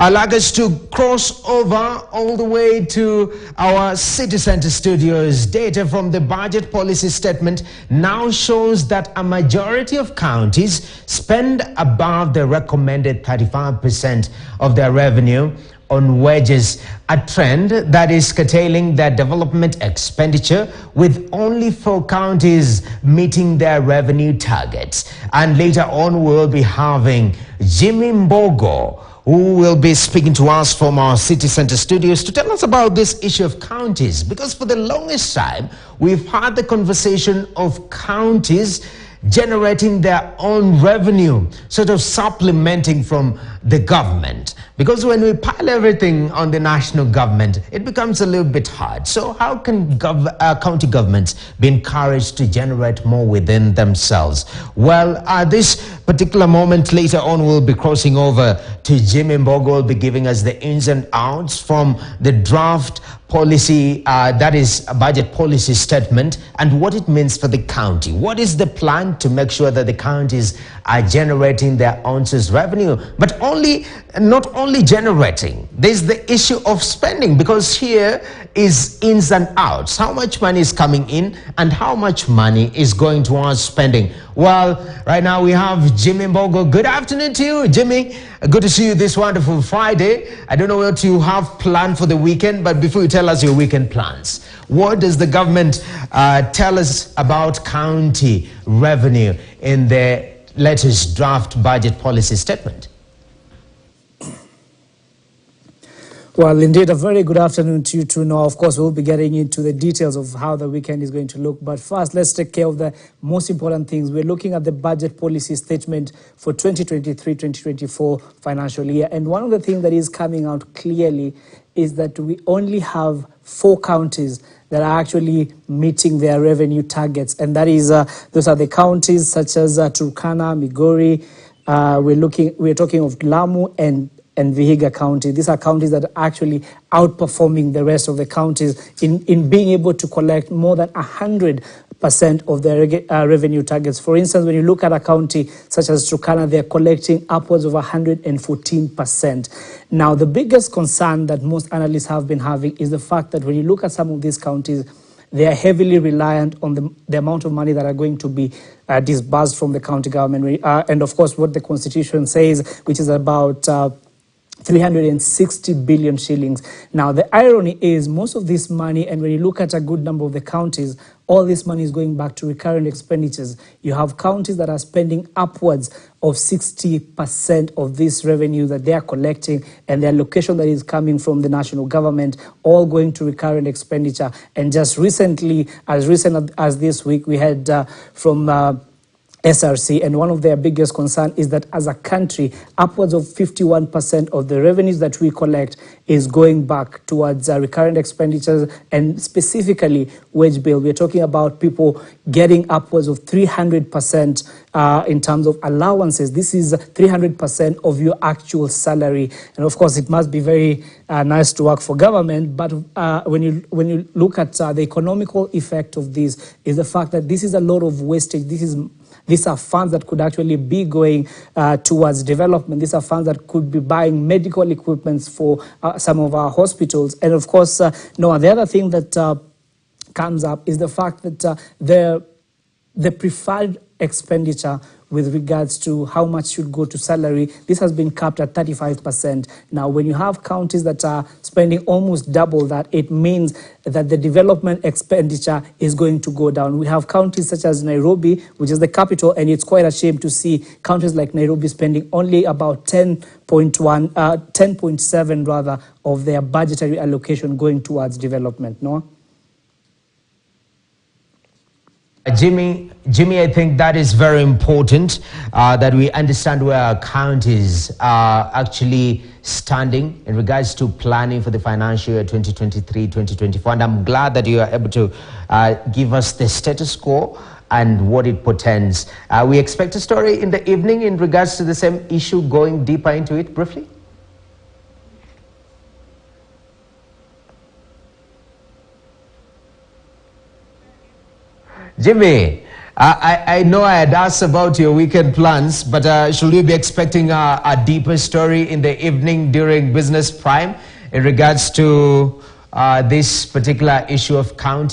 I'd like us to cross over all the way to our city center studios. Data from the budget policy statement now shows that a majority of counties spend above the recommended 35% of their revenue on wages, a trend that is curtailing their development expenditure, with only 4 counties meeting their revenue targets. And later on, we'll be having Jimmy Mbogo, who will be speaking to us from our city center studios to tell us about this issue of counties. Because for the longest time, we've had the conversation of counties generating their own revenue, sort of supplementing from the government. Because when we pile everything on the national government, it becomes a little bit hard. So how can county governments be encouraged to generate more within themselves? Well, at this particular moment, later on, we'll be crossing over to Jimmy Mbogo, will be giving us the ins and outs from the draft policy, that is a budget policy statement, and what it means for the county. What is the plan to make sure that the counties are generating their own revenue, but not only generating, there's the issue of spending, because here is ins and outs. How much money is coming in and how much money is going towards spending? Well, right now we have Jimmy Mbogo. Good afternoon to you, Jimmy. Good to see you this wonderful Friday. I don't know what you have planned for the weekend, but before you tell us your weekend plans, what does the government tell us about county revenue in the latest draft budget policy statement? Well, indeed, a very good afternoon to you too. Now, of course, we'll be getting into the details of how the weekend is going to look. But first, let's take care of the most important things. We're looking at the budget policy statement for 2023-2024 financial year. And one of the things that is coming out clearly is that we only have 4 counties that are actually meeting their revenue targets. And that is, those are the counties such as Turkana, Migori. We're talking of Lamu and Vihiga County. These are counties that are actually outperforming the rest of the counties in being able to collect more than 100% of their revenue targets. For instance, when you look at a county such as Turkana, they're collecting upwards of 114%. Now, the biggest concern that most analysts have been having is the fact that when you look at some of these counties, they are heavily reliant on the amount of money that are going to be disbursed from the county government. And of course, what the constitution says, which is about 360 billion shillings. Now, the irony is most of this money, and when you look at a good number of the counties, all this money is going back to recurrent expenditures. You have counties that are spending upwards of 60% of this revenue that they are collecting, and the allocation that is coming from the national government, all going to recurrent expenditure. And just recently, as recent as this week, we had from SRC, and one of their biggest concern is that as a country, upwards of 51% of the revenues that we collect is going back towards recurrent expenditures, and specifically wage bill. We're talking about people getting upwards of 300% in terms of allowances. This is 300% of your actual salary. And of course, it must be very nice to work for government, but when you look at the economical effect of this, is the fact that this is a lot of wastage. These are funds that could actually be going towards development. These are funds that could be buying medical equipments for some of our hospitals. And of course, the other thing that comes up is the fact that the preferred expenditure with regards to how much should go to salary, this has been capped at 35%. Now, when you have counties that are spending almost double that, it means that the development expenditure is going to go down. We have counties such as Nairobi, which is the capital, and it's quite a shame to see counties like Nairobi spending only about 10.7 rather of their budgetary allocation going towards development. No? Jimmy, I think that is very important, that we understand where our counties are actually standing in regards to planning for the financial year 2023-2024. And I'm glad that you are able to give us the status quo and what it portends. We expect a story in the evening in regards to the same issue, going deeper into it briefly. Jimmy, I know I had asked about your weekend plans, but should we be expecting a deeper story in the evening during Business Prime in regards to this particular issue of county?